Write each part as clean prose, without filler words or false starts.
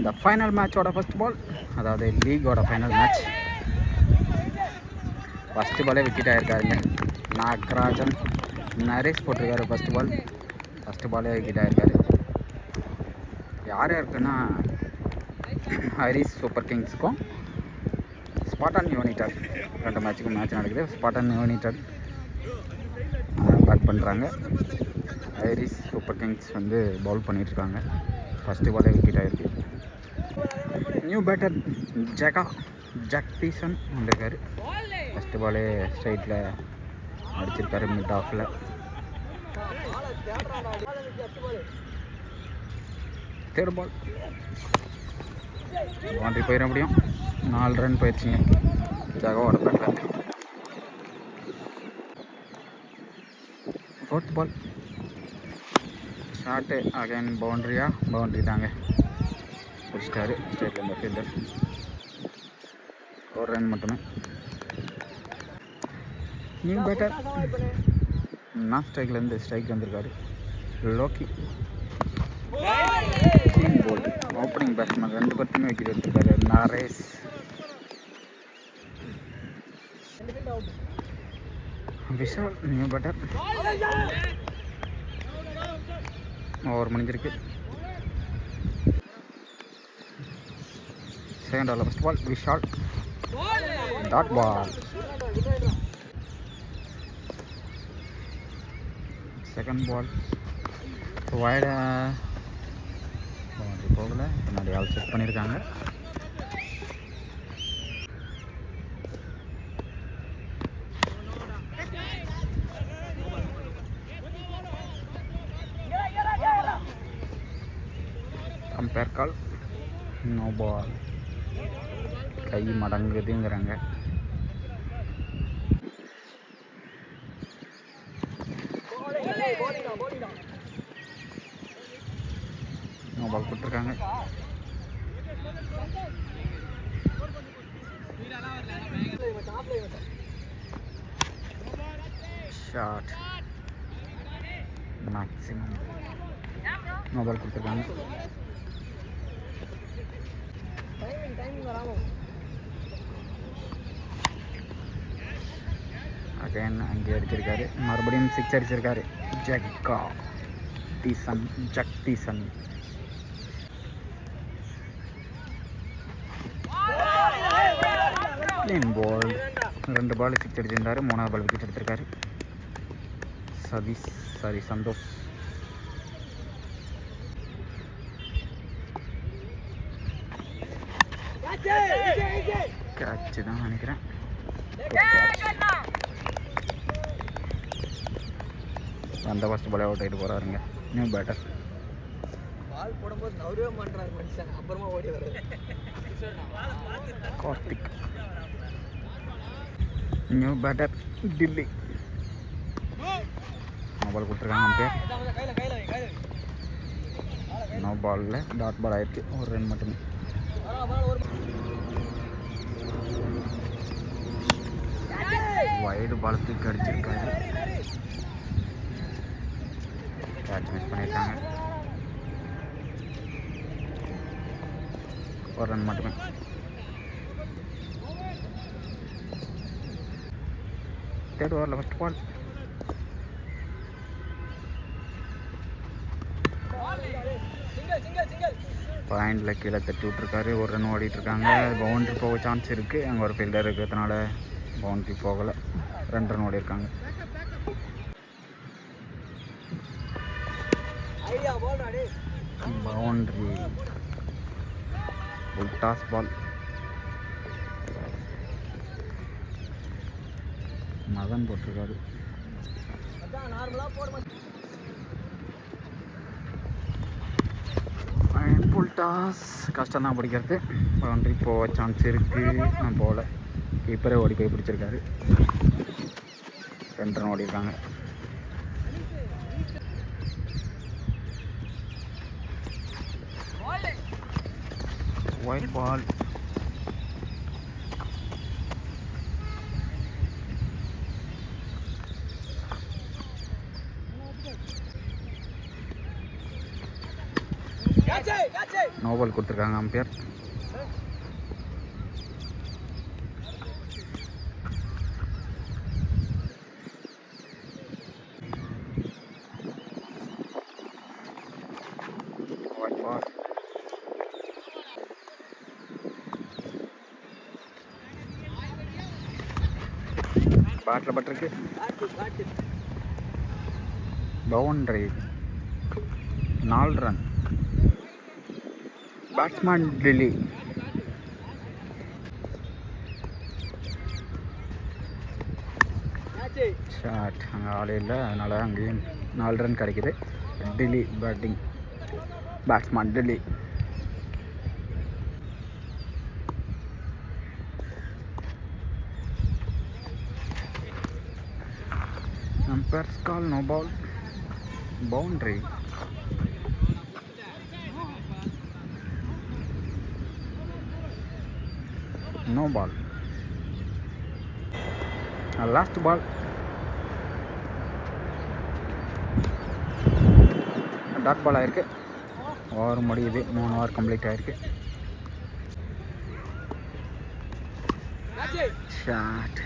இந்த ஃபைனல் மேட்சோட ஃபஸ்ட் பால், அதாவது லீகோட ஃபைனல் மேட்ச். ஃபஸ்ட்டு பாலே விக்கெட் ஆகிருக்காருங்க. நாகராஜன் நரேஷ் போட்டிருக்காரு ஃபஸ்ட்டு பாலே விக்கெட் ஆகிருக்காரு. யார் யாருக்குன்னா ஹரிஸ் சூப்பர் கிங்ஸுக்கும் ஸ்பாட்டன் யுனைடெட் 2 மேட்சுக்கும் மேட்ச் நடக்குது. ஸ்பாட்டன் யுனைடெட் பேட் பண்ணுறாங்க. ஹரிஸ் சூப்பர் கிங்ஸ் வந்து பவுல் பண்ணிட்டுருக்காங்க. ஃபஸ்ட்டு பாலே விக்கெட் ஆகிருக்கு. நியூ பேட்டர் ஜக்தீசன் வந்திருக்காரு. ஃபஸ்ட்டு பாலே ஸ்ட்ரைட்டில் அடிச்சிருக்காரு மிட் ஆஃபில். தேர்ட் பால் பவுண்டரி போயிட முடியும். 4 ரன் போயிடுச்சுங்க ஜகாவோட பேட்லேருந்து. Fourth ball short again boundary தாங்க. பிடிச்சிட்டாரு ஸ்ட்ரைட்டில் இந்த ஃபீல்டர். 1 ரன் மட்டுமே. நியூ பேட்டர் நான் ஸ்ட்ரைக் வந்திருக்காரு Lokki. Clean bowled. Opening batsman 2 பேருமே விக்கெட் எடுத்திருக்காரு. Naresh Vishal new batter. Over முடிஞ்சிருக்கு. Second ball first ball Vishal dot ball. Second ball வைடா பவுண்டரி போகல. பின்னாடி ஆள் செக் பண்ணியிருக்காங்க. Compare call no ball. கை மடங்குதுங்கிறாங்க. நோ பால் கொடுத்துருக்காங்க. Shot maximum. நோ பால் கொடுத்துருக்காங்க. அகைன் அங்கே அடிச்சிருக்காரு. மறுபடியும் 6 அடிச்சிருக்காரு. ஜக்தீசன் கிளீன் பால். 2 பால் 6 அடிச்சிருந்தாரு. 3ஆவது பால் விக்கெட் எடுத்திருக்காரு. சந்தோஷ். கேட்ச் தான் நினைக்கிறேன். அந்த ஃபஸ்ட் பாலே அவுட் ஆகிட்டு போகிறாருங்க நியூ பேட்டர். பால் போடும்போது நவரவே பண்ணுறாரு மனுஷன். அப்புறமா ஓடி வர்றாரு Karthik. New batter Delhi. No ball கொடுத்துருக்காங்க அம்பையர். நோ பாலில் டாட் பால் ஆயிருக்கு. 1 ரன் மட்டுமே. வைடு பால் தூக்கி அடிச்சிருக்காரு. கேட்ச் மிஸ் பண்ணியிருக்காங்க. 1 ரன் மட்டுமே. தேர்ட் ஓவரில் ஃபஸ்ட் பால் பாயிண்டில் கீழே தட்டி விட்ருக்காரு. 1 ரன் ஓடிட்டுருக்காங்க. பவுண்ட்ரி போக சான்ஸ் இருக்குது. அங்கே ஒரு ஃபீல்டர் இருக்கிறதுனால பவுண்ட்ரி போகலை. 2 ரன் ஓடிருக்காங்க. Boundary toss ball. மதன் போட்டிருக்காரு. ஃபுல் டாஸ் கஷ்டம் தான் பிடிக்கிறது. பவுண்ட்ரி போக சான்ஸ் இருக்குது. நான் போகல. கீப்பரே ஓடி போய் பிடிச்சிருக்காரு. 2 ரன் ஓடிருக்காங்க. Wide ball. நோ பால் கொடுத்துருக்காங்க அம்பையர். பேட்டில் பட்டிருக்கு. Boundary 4 run. Batsman Delhi. Shot அங்கே ஆளே இல்லை, அதனால் அங்கேயும் 4 ரன் கிடைக்குது. Delhi batting. Batsman Delhi. Umpire's call no ball. Boundary. No ball. Last ball. Dot ball ஆயிருக்கு. ஓவர் முடியுது. 3 ஓவர் கம்ப்ளீட் ஆயிருக்கு. ஷாட்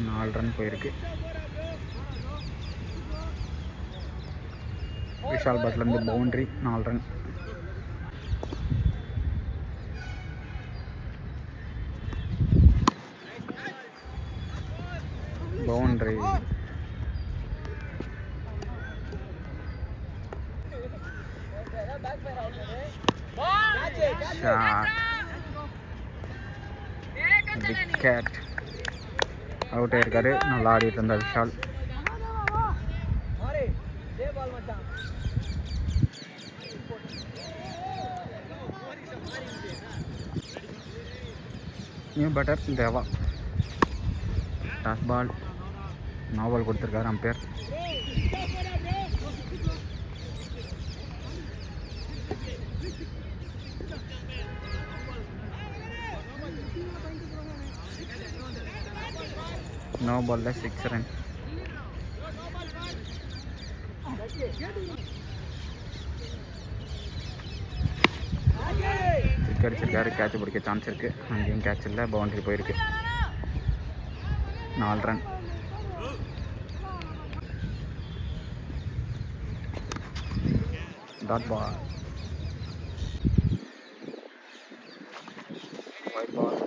4 ரன் போயிருக்கு. விஷால் பட்லேருந்து boundary 4 run. Boundary. Shot. Wicket. Out ஆயிருக்காரு. நல்லா ஆடிட்டு இருந்தார் Vishal. New batter Deva. Toss ball. No ball கொடுத்துருக்காரு அம்பையர். நோ பாலில் 6 ரன். விக்கெட் அடிச்சிருக்காரு. கேட்ச் பிடிக்க சான்ஸ் இருக்குது. அங்கேயும் கேட்ச் இல்லை. பவுண்டரி போயிருக்கு. 4 run. Dot ball. Wide ball.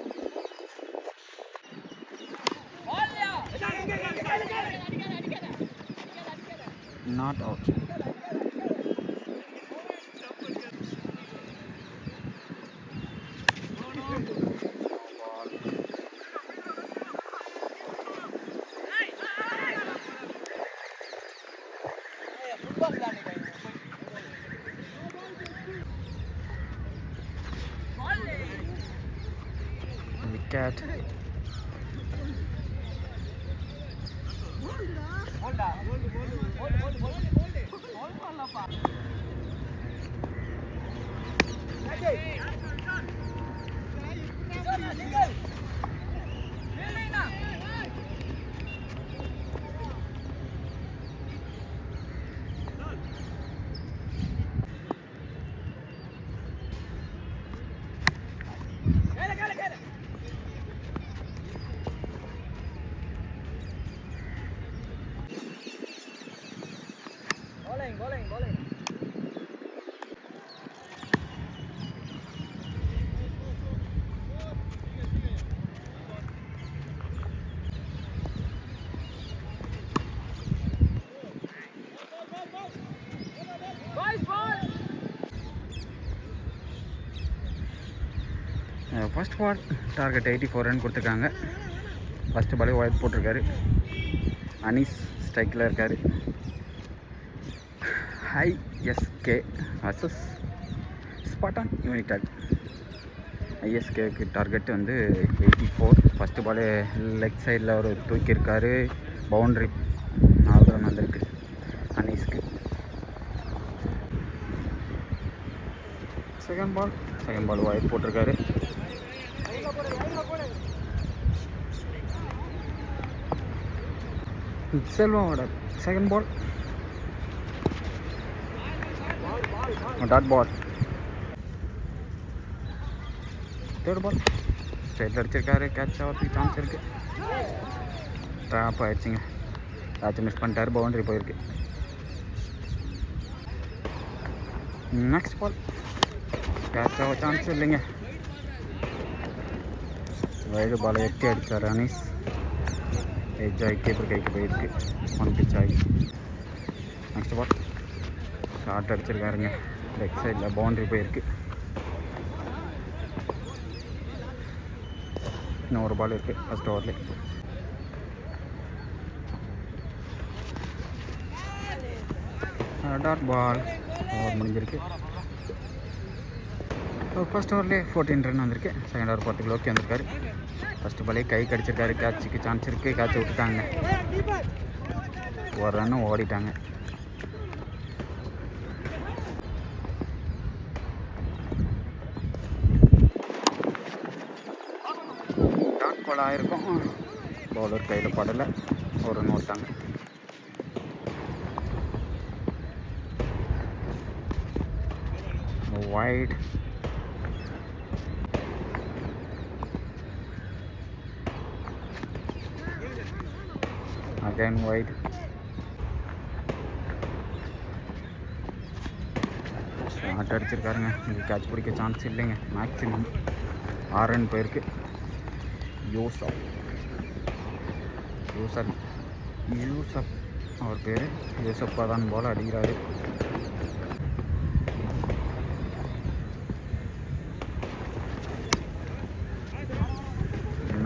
Not out. Wicket. Bowling. First ball target 84 run கொடுத்துருக்காங்க. ஃபஸ்ட்டு பாலே ஒயிட் போட்டிருக்காரு. அனீஸ் ஸ்ட்ரைக்கில் இருக்கார். ISK versus Spartan Unitech. ஐஎஸ்கேக்கு டார்கெட் வந்து 84. ஃபஸ்ட்டு பாலே லெக் சைடில் ஒரு தூக்கியிருக்காரு. பவுண்ட்ரி 4 ரன் வந்திருக்கு அனீஸ்க்கு. செகண்ட் பால் ஒயிட் போட்டிருக்காரு. செல்வமோட second ball dot ball. Third ball ஸ்ட்ரைட்டில் அடிச்சிருக்காரு. கேட்ச் ஆகிறதுக்கு சான்ஸ் இருக்குது. ட்ராப் ஆகிடுச்சிங்க. கேட்ச் மிஸ் பண்ணிட்டாரு. பவுண்டரி போயிருக்கு. நெக்ஸ்ட் பால் கேட்ச் ஆக சான்ஸ் இல்லைங்க. வைடு பாலை எட்டி அடித்தார் அனீஸ். எஜ் ஆகி கீப்பர் கைக்கு போயிருக்கு. 1 pitch ஆகி. நெக்ஸ்ட் பால் ஷார்ட் அடிச்சிருக்காருங்க. லெக் சைடில் பவுண்டரி போயிருக்கு. இன்னும் ஒரு பால் இருக்குது ஃபஸ்ட் ஓவரில். Dot ball. ஓவர் முடிஞ்சிருக்கு. ஃபஸ்ட் ஓவர்லேயே 14 ரன் வந்திருக்கு. செகண்ட் ஓவர் போகிறதுக்கு லோக்கி வந்திருக்காரு. ஃபஸ்ட்டு பாலே கை கடிச்சிருக்காரு. கேட்சுக்கு சான்ஸ் இருக்குது. கேட்சை விட்டுட்டாங்க. ஒரு ரன்னு ஓடிட்டாங்க. டாட் பால் ஆகிருக்கும். பவுலர் கையில் படலை. ஒரு ரன் ஓட்டாங்க. wide. Again wide. ஷார்ட் அடிச்சிருக்காருங்க. இங்கே கேட்ச் பிடிக்க சான்ஸ் இல்லைங்க. மேக்ஸிமம் 6 ரன் போயிருக்கு. யூசப் அவர் பேர். யூசப்பா தான் போல் அடிக்கிறாரு.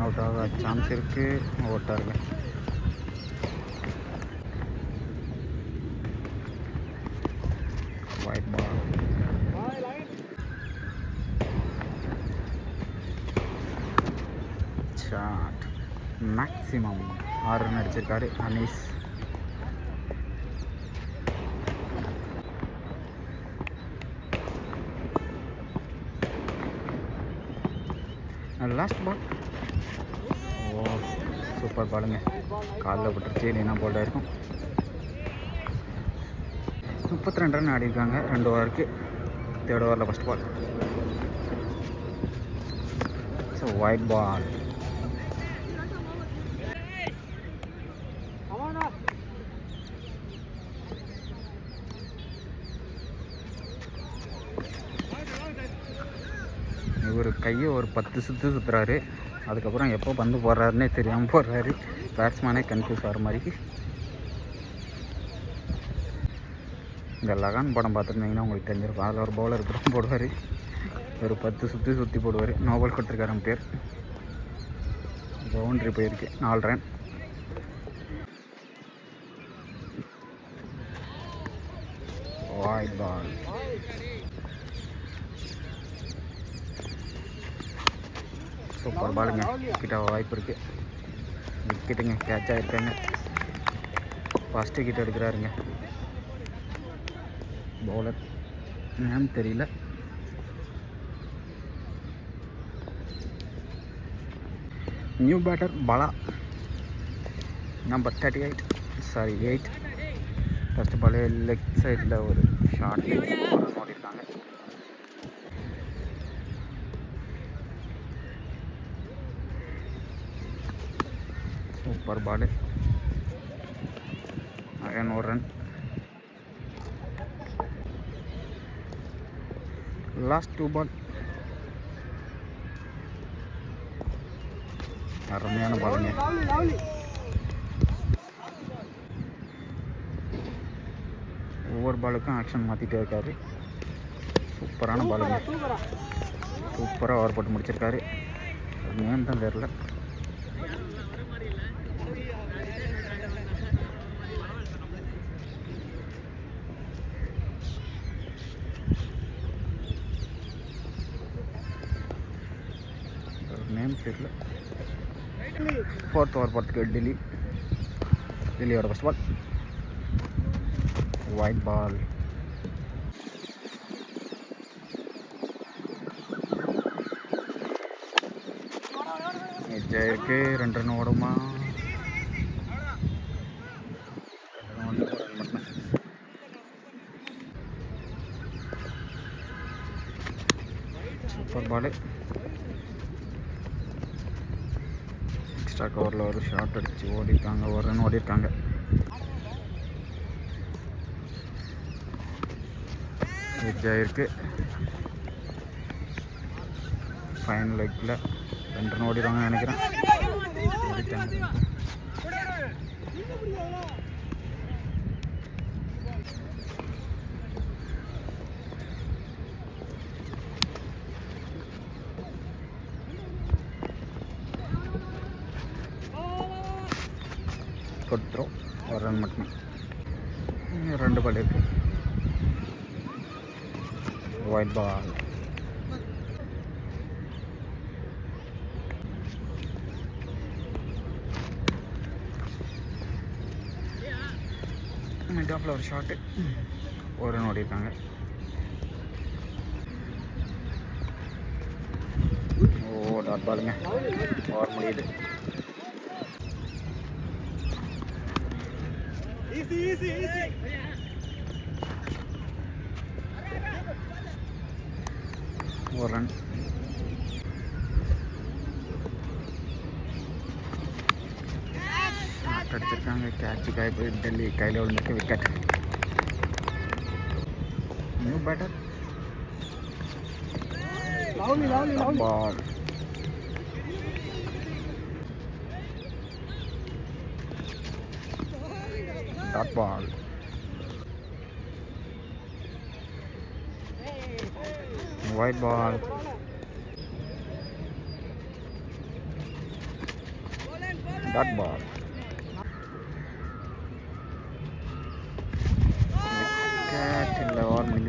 அவுட் ஆக சான்ஸ் இருக்குது. ஓட்டாருங்க. White ball. Shot. Maximum 6 run அடிச்சிருக்காரு அனீஸ். Last ball. சூப்பர் பாலுங்க. காலில் விட்டுருச்சு. இல்லைன்னா போல்டாக இருக்கும். 32 ரன் ஆடிருக்காங்க 2 ஓவருக்கு. தேர்ட் ஓவரில் ஃபஸ்ட் பால். So white ball. இவர் கையை ஒரு 10 சுற்று சுற்றுறாரு. அதுக்கப்புறம் எப்போ பந்து போடுறாருன்னே தெரியாமல் போடுறாரு. பேட்ஸ்மேனே கன்ஃபியூஸ் ஆகிற மாதிரி. இந்த லகான் படம் பார்த்துருந்தீங்கன்னா உங்களுக்கு தெரிஞ்சிருக்கும். அதில் ஒரு பவுலர் கூட போடுவார். ஒரு 10 சுற்றி போடுவார். நோபல் கொடுத்துருக்காரு பேர். பவுண்ட்ரி போயிருக்கு. 4 ரன். Wide ball. சூப்பர் பாலுங்க. விக்கெட் ஆக வாய்ப்பு இருக்குது. விக்கெட்டுங்க. கேட்ச் ஆகிருக்காங்க. ஃபஸ்ட்டு விக்கெட் எடுக்கிறாருங்க பவுலர். என்னன்னு தெரியல. நியூ பேட்டர் பாலா. நம்பர் 8. ஃபஸ்ட்டு பாலே லெக் சைடில் ஒரு ஷார்ட் ஓடிருக்காங்க. Super ball. அகைன் ஒரு ரன். Last 2 ball. அருமையான பாலுங்க. ஒவ்வொரு பாலுக்கும் ஆக்ஷன் மாற்றிட்டே இருக்காரு. சூப்பரான பாலுங்க. சூப்பராக ஓவர் போட்டு முடிச்சிருக்காரு. நேம் தான் தெரியல. நேம் தெரியல. 4th ஓவர் போகிறதுக்கு டெல்லியோட ஃபஸ்ட் பால். ஒயிட் பால். எஜ்ஜாயிருக்கு. 2 ரன் ஓடுமா? சூப்பர் பால். எக்ஸ்ட்ரா கவரில் ஒரு ஷாட் அடித்து ஓடிருக்காங்க, ஒரு ரன் ஓடிருக்காங்க. எட்ஜ் ஆகிருக்கு. ஃபைனல் லெக்கில் 2 ரன் ஓடிடுவாங்கன்னு நினைக்கிறேன். ஓடிட்டாங்க. கொடுத்துரும், ஒரு ரன் மட்டும். 2 பால் இருக்கு. White ball. மிட் ஆஃபில் ஒரு ஷாட்டு, ஒரு ரன் ஓடிருக்காங்க. ஓ டாட் பாலுங்க, ஓவர் முடியுது. ஒரு ரன். அடிச்சிருக்காங்க. கேட்சுக்காக போய் டெல்லி கையில் விழுந்துருக்கு. Wicket. New batter. Ball. Dot ball. Wide ball. Dot ball. Wicket இல்லை, ஓவர் முடிஞ்சு.